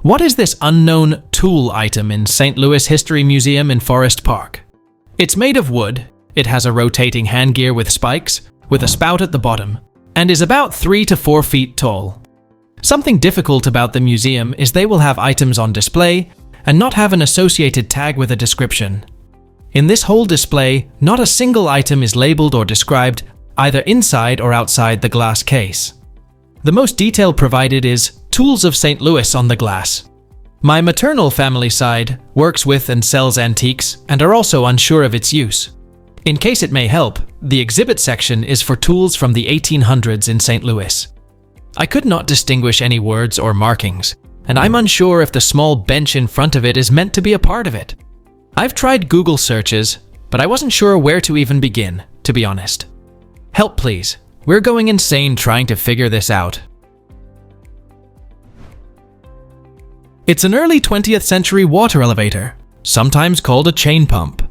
What is this unknown tool item in St. Louis History Museum in Forest Park? It's made of wood, it has a rotating handgear with spikes, with a spout at the bottom, and is about 3 to 4 feet tall. Something difficult about the museum is they will have items on display and not have an associated tag with a description. In this whole display, not a single item is labeled or described either inside or outside the glass case. The most detail provided is Tools of St. Louis on the glass. My maternal family side works with and sells antiques and are also unsure of its use. In case it may help, the exhibit section is for tools from the 1800s in St. Louis. I could not distinguish any words or markings, and I'm unsure if the small bench in front of it is meant to be a part of it. I've tried Google searches, but I wasn't sure where to even begin, to be honest. Help please, we're going insane trying to figure this out. It's an early 20th century water elevator, sometimes called a chain pump.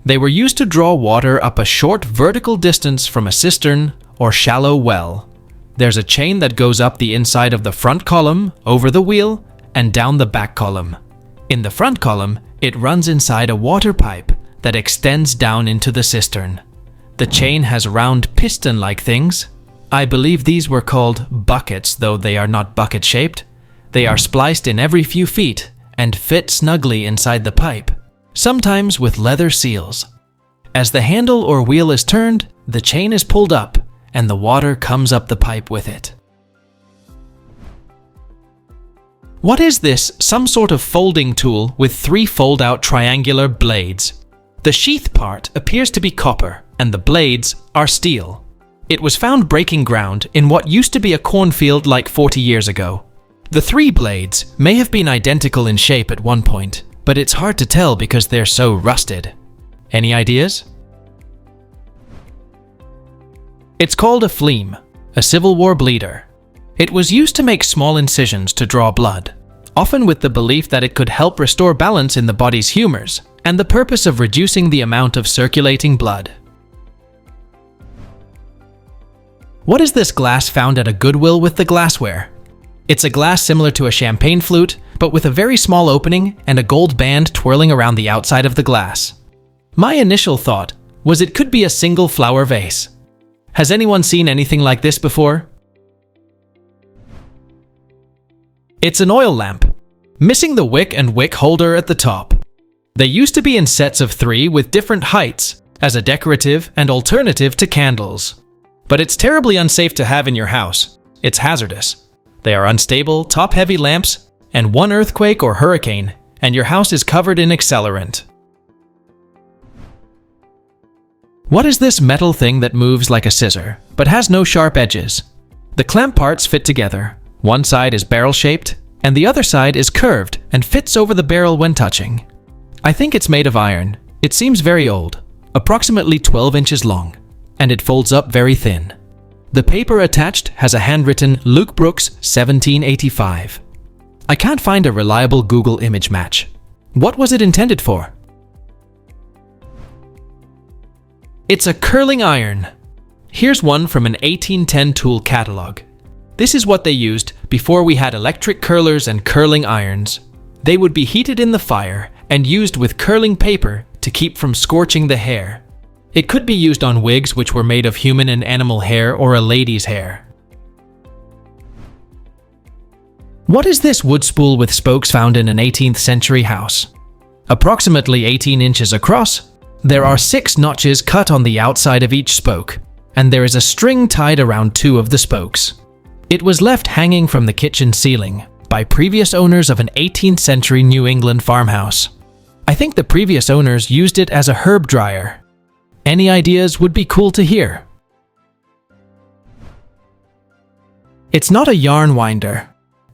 They were used to draw water up a short vertical distance from a cistern or shallow well. There's a chain that goes up the inside of the front column, over the wheel, and down the back column. In the front column, it runs inside a water pipe that extends down into the cistern. The chain has round piston-like things. I believe these were called buckets, though they are not bucket-shaped. They are spliced in every few feet and fit snugly inside the pipe, sometimes with leather seals. As the handle or wheel is turned, the chain is pulled up and the water comes up the pipe with it. What is this? Some sort of folding tool with 3 fold-out triangular blades. The sheath part appears to be copper and the blades are steel. It was found breaking ground in what used to be a cornfield like 40 years ago. The 3 blades may have been identical in shape at one point, but it's hard to tell because they're so rusted. Any ideas? It's called a fleam, a Civil War bleeder. It was used to make small incisions to draw blood, often with the belief that it could help restore balance in the body's humors and the purpose of reducing the amount of circulating blood. What is this glass found at a Goodwill with the glassware? It's a glass similar to a champagne flute, but with a very small opening and a gold band twirling around the outside of the glass. My initial thought was it could be a single flower vase. Has anyone seen anything like this before? It's an oil lamp, missing the wick and wick holder at the top. They used to be in sets of 3 with different heights as a decorative and alternative to candles. But it's terribly unsafe to have in your house. It's hazardous. They are unstable, top-heavy lamps, and one earthquake or hurricane, and your house is covered in accelerant. What is this metal thing that moves like a scissor, but has no sharp edges? The clamp parts fit together. One side is barrel-shaped, and the other side is curved and fits over the barrel when touching. I think it's made of iron. It seems very old, approximately 12 inches long, and it folds up very thin. The paper attached has a handwritten Luke Brooks 1785. I can't find a reliable Google image match. What was it intended for? It's a curling iron. Here's one from an 1810 tool catalog. This is what they used before we had electric curlers and curling irons. They would be heated in the fire and used with curling paper to keep from scorching the hair. It could be used on wigs which were made of human and animal hair or a lady's hair. What is this wood spool with spokes found in an 18th century house? Approximately 18 inches across, there are 6 notches cut on the outside of each spoke, and there is a string tied around 2 of the spokes. It was left hanging from the kitchen ceiling by previous owners of an 18th century New England farmhouse. I think the previous owners used it as a herb dryer. Any ideas would be cool to hear. It's not a yarn winder.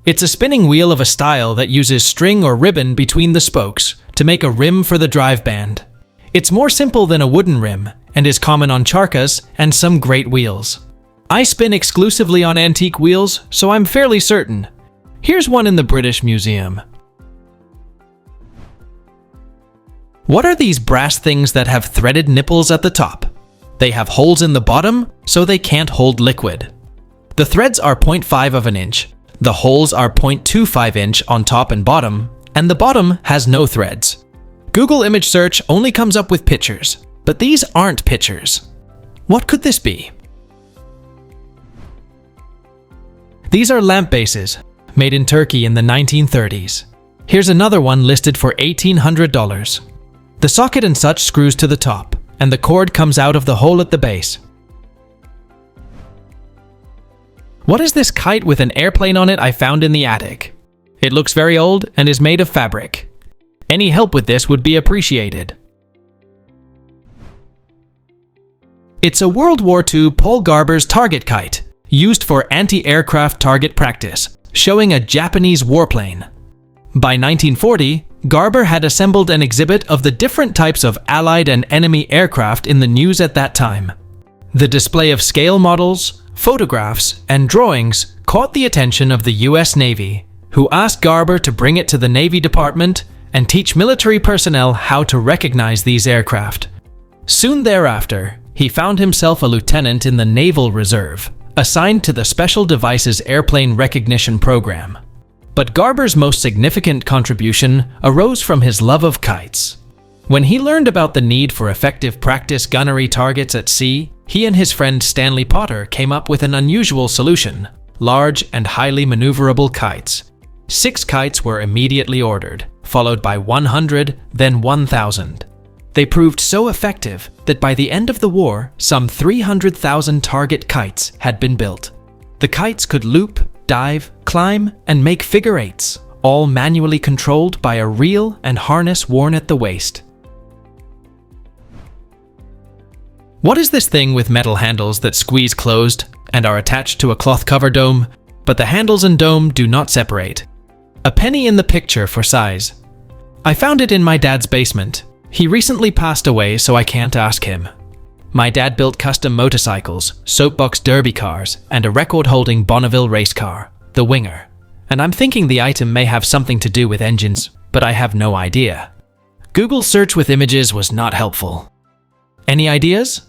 It's a spinning wheel of a style that uses string or ribbon between the spokes to make a rim for the drive band. It's more simple than a wooden rim and is common on charcas and some great wheels. I spin exclusively on antique wheels, so I'm fairly certain. Here's one in the British Museum. What are these brass things that have threaded nipples at the top? They have holes in the bottom, so they can't hold liquid. The threads are 0.5 of an inch, the holes are 0.25 inch on top and bottom, and the bottom has no threads. Google image search only comes up with pictures, but these aren't pictures. What could this be? These are lamp bases, made in Turkey in the 1930s. Here's another one listed for $1,800. The socket and such screws to the top, and the cord comes out of the hole at the base. What is this kite with an airplane on it I found in the attic? It looks very old and is made of fabric. Any help with this would be appreciated. It's a World War II Paul Garber's target kite, used for anti-aircraft target practice, showing a Japanese warplane. By 1940, Garber had assembled an exhibit of the different types of Allied and enemy aircraft in the news at that time. The display of scale models, photographs, and drawings caught the attention of the US Navy, who asked Garber to bring it to the Navy Department and teach military personnel how to recognize these aircraft. Soon thereafter, he found himself a lieutenant in the Naval Reserve, assigned to the Special Devices Airplane Recognition Program. But Garber's most significant contribution arose from his love of kites. When he learned about the need for effective practice gunnery targets at sea, he and his friend Stanley Potter came up with an unusual solution: large and highly maneuverable kites. 6 kites were immediately ordered, followed by 100, then 1,000. They proved so effective that by the end of the war, some 300,000 target kites had been built. The kites could loop, dive, climb, and make figure eights, all manually controlled by a reel and harness worn at the waist. What is this thing with metal handles that squeeze closed and are attached to a cloth cover dome, but the handles and dome do not separate? A penny in the picture for size. I found it in my dad's basement. He recently passed away, so I can't ask him. My dad built custom motorcycles, soapbox derby cars, and a record-holding Bonneville race car, the Winger. And I'm thinking the item may have something to do with engines, but I have no idea. Google search with images was not helpful. Any ideas?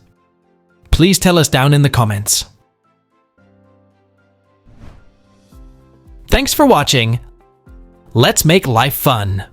Please tell us down in the comments. Thanks for watching. Let's make life fun.